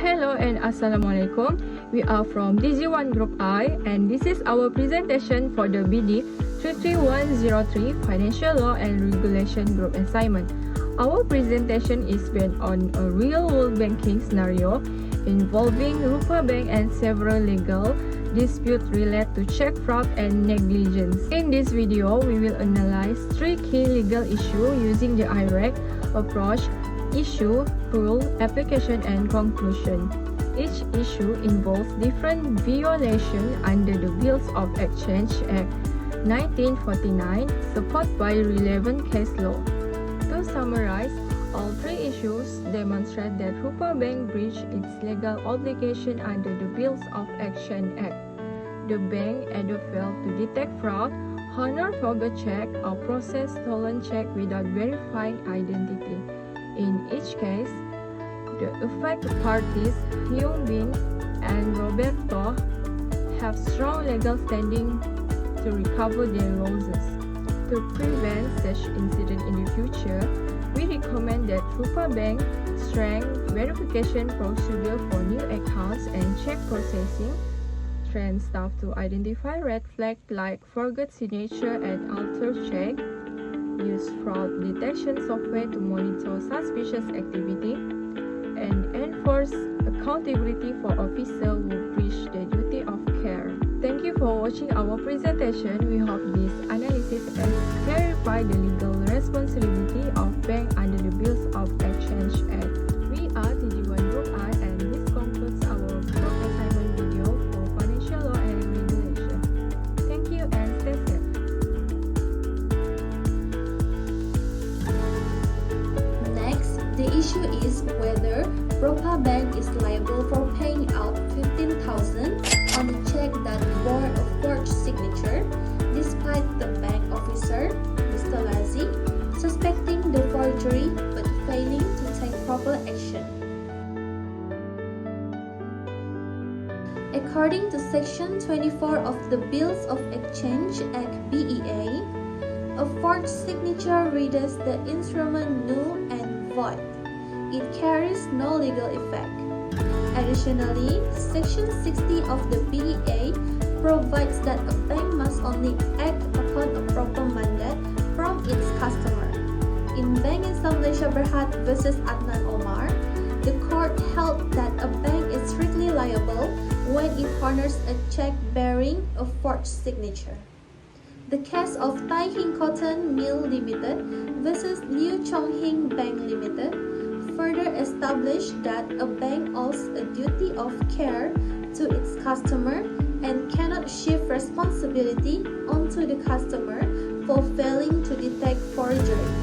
Hello and Assalamualaikum. We are from DG1 Group I and this is our presentation for the BD33103 Financial Law and Regulation Group assignment. Our presentation is based on a real-world banking scenario involving Rupa Bank and several legal disputes related to check fraud and negligence. In this video, we will analyze three key legal issues using the IREC approach: issue, rule, application, and conclusion. Each issue involves different violations under the Bills of Exchange Act 1949, supported by relevant case law. To summarize, all three issues demonstrate that Rupa Bank breached its legal obligation under the Bills of Exchange Act. The bank either failed to detect fraud, honor forged check, or process stolen check without verifying identity. In each case, the affected parties, Hyun Bin and Roberto, have strong legal standing to recover their losses. To prevent such incident in the future, we recommend that Rupa Bank strengthen verification procedure for new accounts and check processing, train staff to identify red flags like forgot signature and altered check, use fraud detection software to monitor suspicious activity, and enforce accountability for officers who breach their duty of care. Thank you for watching our presentation. We hope this analysis has clarified the legal responsibility of bank under the Bills of Exchange Act. We are DG1 Group I and this concludes our group assignment video for financial law and regulation. Thank you and stay safe. Next, the issue is whether Rupa Bank is liable for paying out 15,000 on a check that bore a forged signature, despite the bank officer, Mr. Lazi, suspecting the forgery but failing to take proper action. According to Section 24 of the Bills of Exchange Act BEA, a forged signature renders the instrument null and void. It carries no legal effect. Additionally, Section 60 of the BEA provides that a bank must only act upon a proper mandate from its customer. In Bank Islam Malaysia Berhad vs. Adnan Omar, the court held that a bank is strictly liable when it honors a check bearing a forged signature. The case of Tai Hing Cotton Mill Limited vs. Liu Chonghing Bank Limited further established that a bank owes a duty of care to its customer and cannot shift responsibility onto the customer for failing to detect forgery.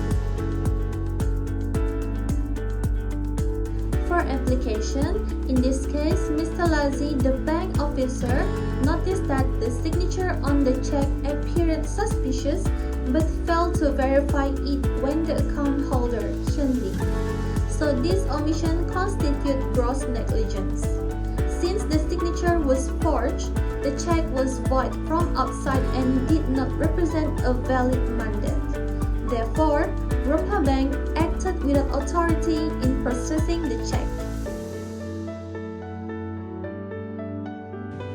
For application, in this case, Mr. Lazi, the bank officer, noticed that the signature on the check appeared suspicious but failed to verify it when the account holder, Hyun Bin. So this omission constitutes gross negligence. Since the signature was forged, the check was void from outside and did not represent a valid mandate. Therefore, Rupa Bank acted without authority in processing the check.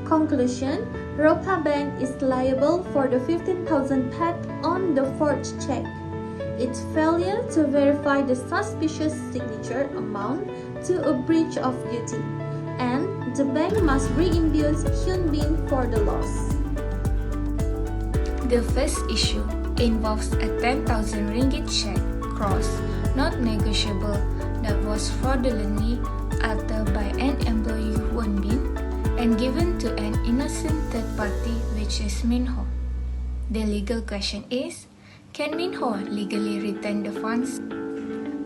Conclusion: Rupa Bank is liable for the 15,000 paid on the forged check. Its failure to verify the suspicious signature amount to a breach of duty, and the bank must reimburse Hyun Bin for the loss. The first issue involves a 10,000 ringgit check cross, not negotiable, that was fraudulently altered by an employee Hyun Bin and given to an innocent third party, which is Minho. The legal question is, can Minho legally retain the funds?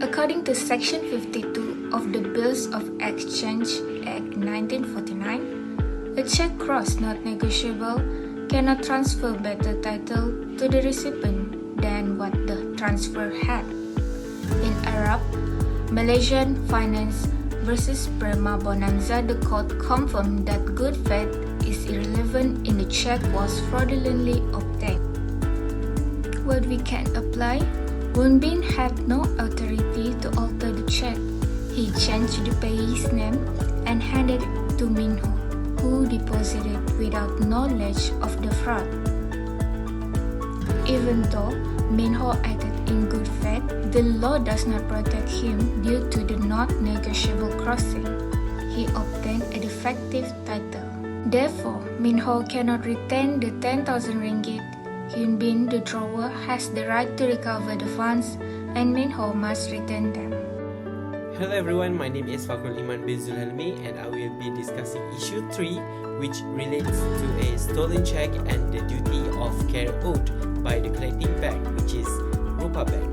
According to Section 52 of the Bills of Exchange Act 1949, a check cross not negotiable cannot transfer better title to the recipient than what the transfer had. In Arab, Malaysian Finance vs. Prema Bonanza, the court confirmed that good faith is irrelevant in the check was fraudulently obtained. What we can apply? Hyun Bin had no authority to alter the check. He changed the payee's name and handed it to Minho, who deposited without knowledge of the fraud. Even though Minho acted in good faith, the law does not protect him due to the not negotiable crossing. He obtained a defective title. Therefore, Minho cannot retain the 10,000 ringgit. Hyun Bin, the drawer, has the right to recover the funds, and Minho must return them. Hello everyone, my name is Fakrul Iman bin Zulhelmi and I will be discussing issue 3, which relates to a stolen check and the duty of care owed by the collecting bank, which is Rupa Bank.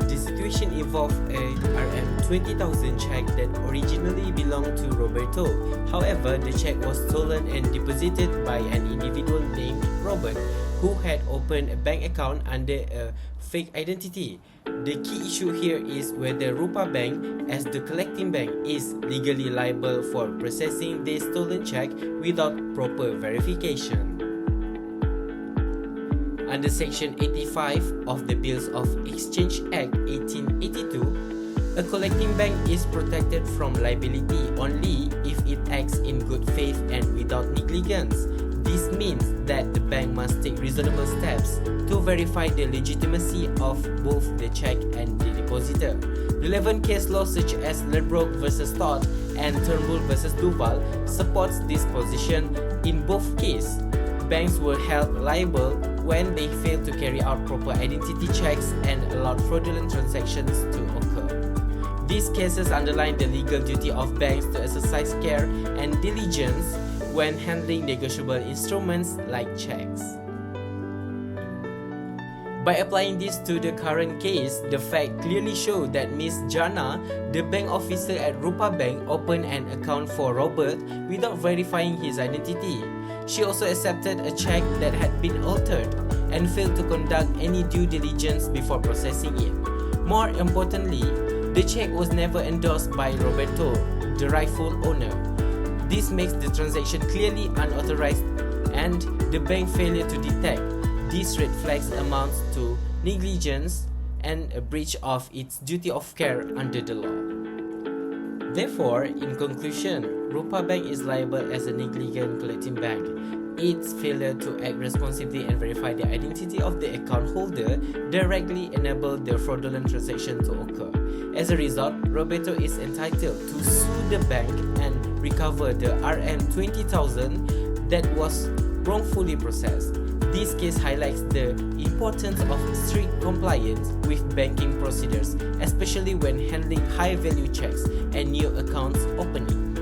The situation involved a RM20,000 check that originally belonged to Roberto. However, the check was stolen and deposited by an individual named Robert, who had opened a bank account under a fake identity. The key issue here is whether Rupa Bank, as the collecting bank, is legally liable for processing the stolen check without proper verification. Under Section 85 of the Bills of Exchange Act 1882, a collecting bank is protected from liability only if it acts in good faith and without negligence. This means that the bank must take reasonable steps to verify the legitimacy of both the check and the depositor. Relevant case law such as Ledbrook vs. Todd and Turnbull vs. Duval supports this position. In both cases, banks were held liable when they failed to carry out proper identity checks and allowed fraudulent transactions to occur. These cases underline the legal duty of banks to exercise care and diligence when handling negotiable instruments like checks. By applying this to the current case, the fact clearly showed that Ms. Jana, the bank officer at Rupa Bank, opened an account for Robert without verifying his identity. She also accepted a check that had been altered and failed to conduct any due diligence before processing it. More importantly, the check was never endorsed by Roberto, the rightful owner. This makes the transaction clearly unauthorized, and the bank failure to detect these red flags amounts to negligence and a breach of its duty of care under the law. Therefore, in conclusion, Rupa Bank is liable as a negligent collecting bank. Its failure to act responsibly and verify the identity of the account holder directly enabled the fraudulent transaction to occur. As a result, Roberto is entitled to sue the bank and recover the RM20,000 that was wrongfully processed. This case highlights the importance of strict compliance with banking procedures, especially when handling high-value checks and new accounts opening.